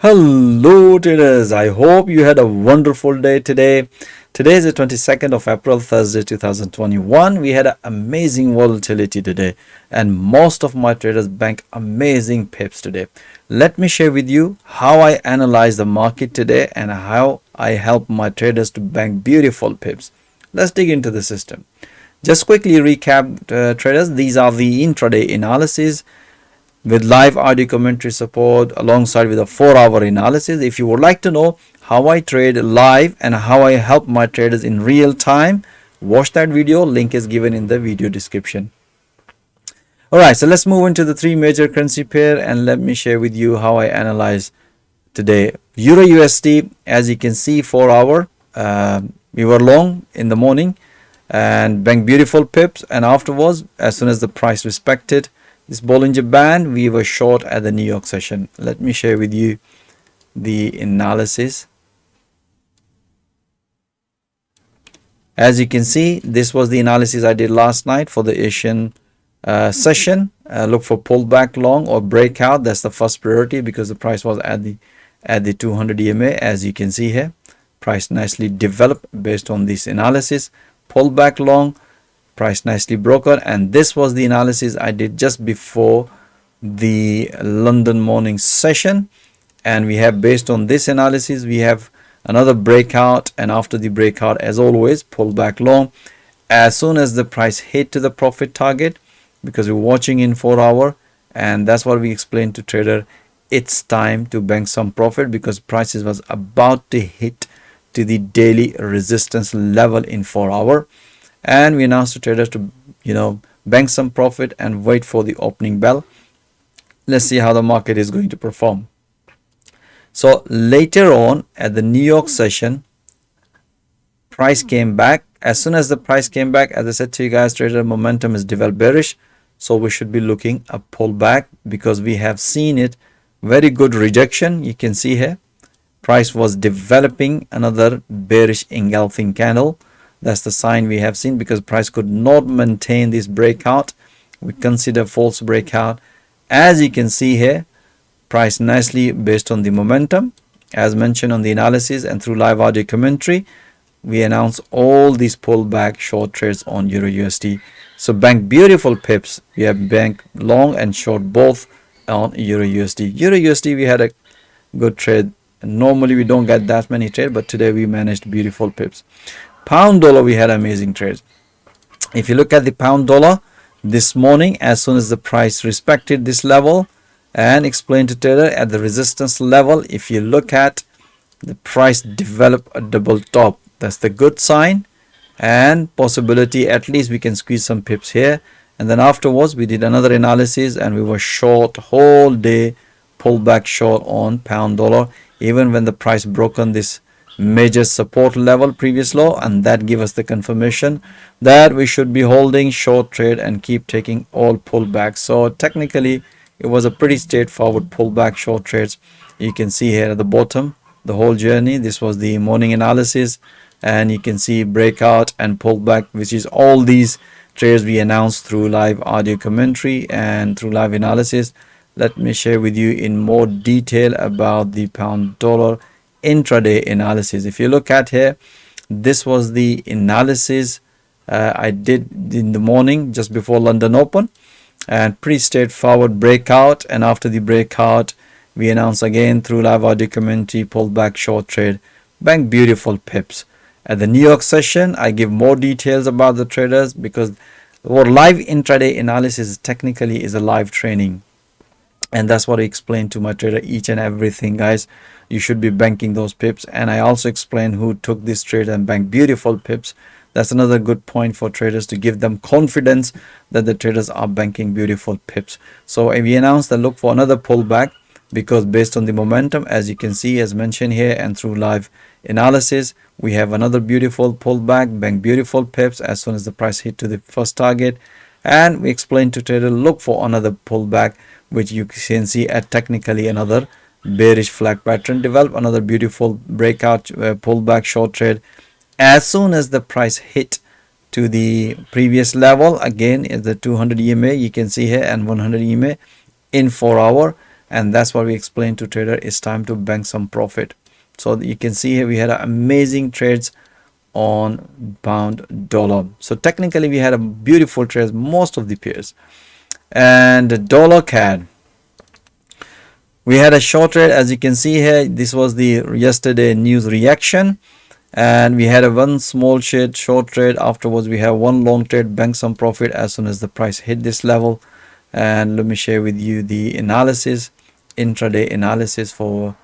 Hello traders, I hope you had a wonderful day today. Today is the 22nd of April, Thursday 2021. We had an amazing volatility today and most of my traders bank amazing pips today. Let me share with you how I analyze the market today and how I help my traders to bank beautiful pips. Let's dig into the system. Just quickly recap traders, these are the intraday analysis with live audio commentary support alongside with a 4-hour analysis. If you would like to know how I trade live and how I help my traders in real time, watch that video. Link is given in the video description. Alright, so let's move into the three major currency pair and let me share with you how I analyze today. Euro USD, as you can see, 4-hour, we were long in the morning and banked beautiful pips, and afterwards, as soon as the price respected this Bollinger Band, we were short at the New York session. Let me share with you the analysis. As you can see, this was the analysis I did last night for the Asian session. Look for pullback long or breakout. That's the first priority because the price was at the 200 EMA. As you can see here, price nicely developed based on this analysis. Pullback long, price nicely broken, and this was the analysis I did just before the London morning session. And we have, based on this analysis, we have another breakout, and after the breakout, as always, pull back long as soon as the price hit to the profit target, because we're watching in 4-hour, and that's what we explained to trader. It's time to bank some profit because prices was about to hit to the daily resistance level in 4-hour. And we announced to traders to bank some profit and wait for the opening bell. Let's see how the market is going to perform. So later on at the New York session, price came back. As soon as the price came back, as I said to you guys, trader momentum is developed bearish, so we should be looking a pullback because we have seen it very good rejection. You can see here price was developing another bearish engulfing candle. That's the sign we have seen because price could not maintain this breakout. We consider false breakout. As you can see here, price nicely based on the momentum, as mentioned on the analysis and through live audio commentary, we announce all these pullback short trades on Euro USD. So bank beautiful pips. We have bank long and short both on Euro USD. Euro USD, we had a good trade. Normally we don't get that many trades, but today we managed beautiful pips. Pound dollar, we had amazing trades. If you look at the pound dollar this morning, as soon as the price respected this level and explained to trader at the resistance level, if you look at the price develop a double top, that's the good sign and possibility at least we can squeeze some pips here. And then afterwards we did another analysis and we were short whole day, pullback short on pound dollar, even when the price broke on this major support level previous low, and that give us the confirmation that we should be holding short trade and keep taking all pullbacks. So technically it was a pretty straightforward pullback short trades. You can see here at the bottom the whole journey. This was the morning analysis, and you can see breakout and pullback, which is all these trades we announced through live audio commentary and through live analysis. Let me share with you in more detail about the pound dollar intraday analysis. If you look at here, this was the analysis I did in the morning just before London Open, and pretty straightforward breakout, and after the breakout we announce again through live audio commentary pullback short trade, bank beautiful pips. At the New York session I give more details about the traders because our live intraday analysis technically is a live training, and that's what I explain to my trader each and everything, guys. You should be banking those pips, and I also explain who took this trade and banked beautiful pips. That's another good point for traders to give them confidence that the traders are banking beautiful pips. So we announced that look for another pullback because based on the momentum, as you can see, as mentioned here and through live analysis, we have another beautiful pullback, bank beautiful pips as soon as the price hit to the first target. And we explained to trader look for another pullback, which you can see at technically another bearish flag pattern develop, another beautiful breakout pullback short trade as soon as the price hit to the previous level. Again is the 200 EMA, you can see here, and 100 EMA in 4-hour. and that's what we explained to trader. It's time to bank some profit. So you can see here we had amazing trades on pound dollar. So technically we had a beautiful trades most of the pairs. And dollar CAD, we had a short trade. As you can see here, this was the yesterday news reaction, and we had a one small short trade. Afterwards we have one long trade, bank some profit as soon as the price hit this level. And let me share with you the analysis, intraday analysis for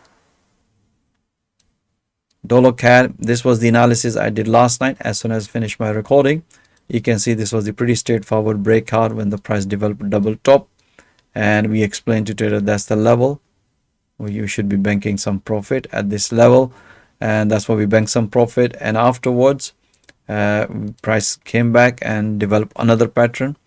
dollar CAD. This was the analysis I did last night. As soon as I finished my recording, you can see this was the pretty straightforward breakout when the price developed double top, and we explained to trader that's the level where you should be banking some profit at this level, and that's why we bank some profit. And afterwards price came back and developed another pattern.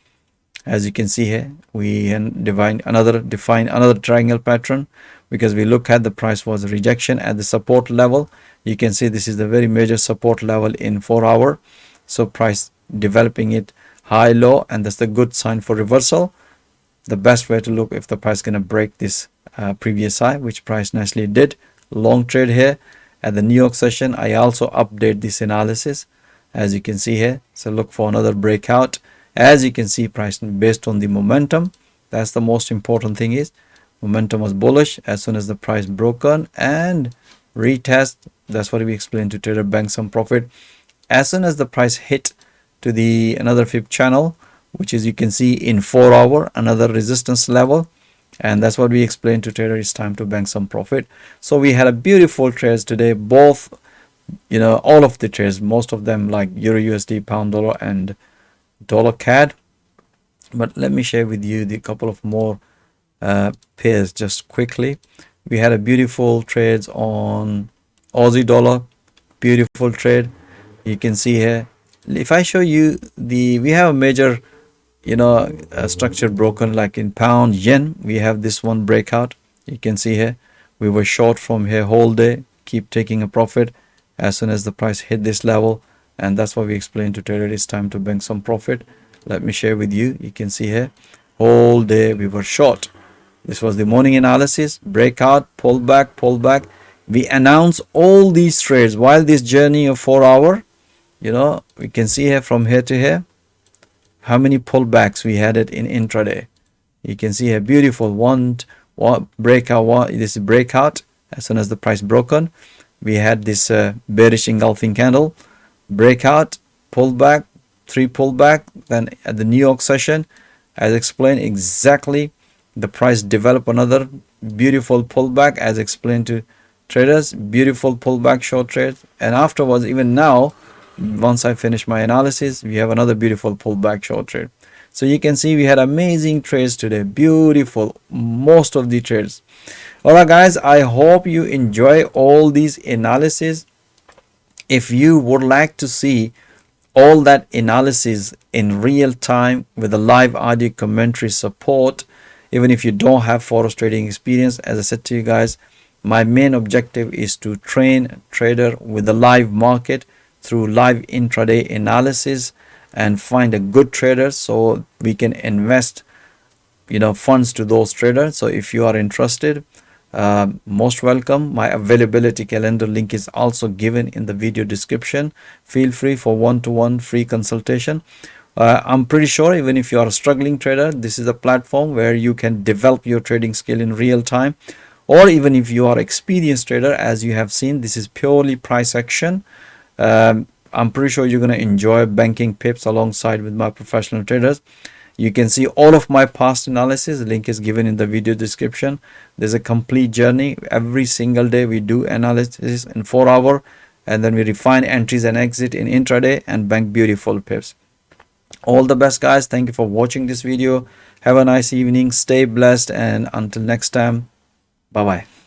As you can see here, we define another triangle pattern, because we look at the price was rejection at the support level. You can see this is the very major support level in 4 hour. So price developing it high low, and that's the good sign for reversal. The best way to look if the price gonna break this previous high, which price nicely did. Long trade here at the New York session. I also update this analysis, as you can see here. So look for another breakout. As you can see, price based on the momentum, that's the most important thing, is momentum was bullish. As soon as the price broken and retest, that's what we explained to trader, bank some profit. As soon as the price hit to the another fib channel, which is you can see in 4 hour, another resistance level, and that's what we explained to trader, it's time to bank some profit. So we had a beautiful trades today, both, you know, all of the trades, most of them like EURUSD, pound dollar, and dollar CAD. But let me share with you the couple of more pairs just quickly. We had a beautiful trades on Aussie dollar, beautiful trade. You can see here, if I show you the, we have a major, you know, structure broken, like in pound yen. We have this one breakout. You can see here we were short from here whole day, keep taking a profit as soon as the price hit this level, and that's why we explained to trader it's time to bank some profit. Let me share with you. You can see here whole day we were short. This was the morning analysis, breakout, pull back. We announced all these trades while this journey of 4 hour. You know, we can see here from here to here how many pullbacks we had it in intraday. You can see here beautiful one breakout, this is breakout. As soon as the price broken, we had this bearish engulfing candle, breakout, pullback, 3 pullback. Then at the New York session, as explained, exactly the price developed another beautiful pullback, as explained to traders, beautiful pullback short trade. And afterwards, even now, once I finish my analysis, we have another beautiful pullback short trade. So you can see we had amazing trades today, beautiful, most of the trades. All right guys, I hope you enjoy all these analysis. If you would like to see all that analysis in real time with the live audio commentary support, even if you don't have forex trading experience, as I said to you guys, my main objective is to train trader with the live market through live intraday analysis and find a good trader so we can invest, you know, funds to those traders. So if you are interested, most welcome. My availability calendar link is also given in the video description. Feel free for one-to-one free consultation. I'm pretty sure even if you are a struggling trader, this is a platform where you can develop your trading skill in real time. Or even if you are experienced trader, as you have seen, this is purely price action. I'm pretty sure you're going to enjoy banking pips alongside with my professional traders. You can see all of my past analysis. Link is given in the video description. There's a complete journey. Every single day we do analysis in 4 hours, and then we refine entries and exit in intraday and bank beautiful pips. All the best guys. Thank you for watching this video. Have a nice evening. Stay blessed, and until next time, bye bye.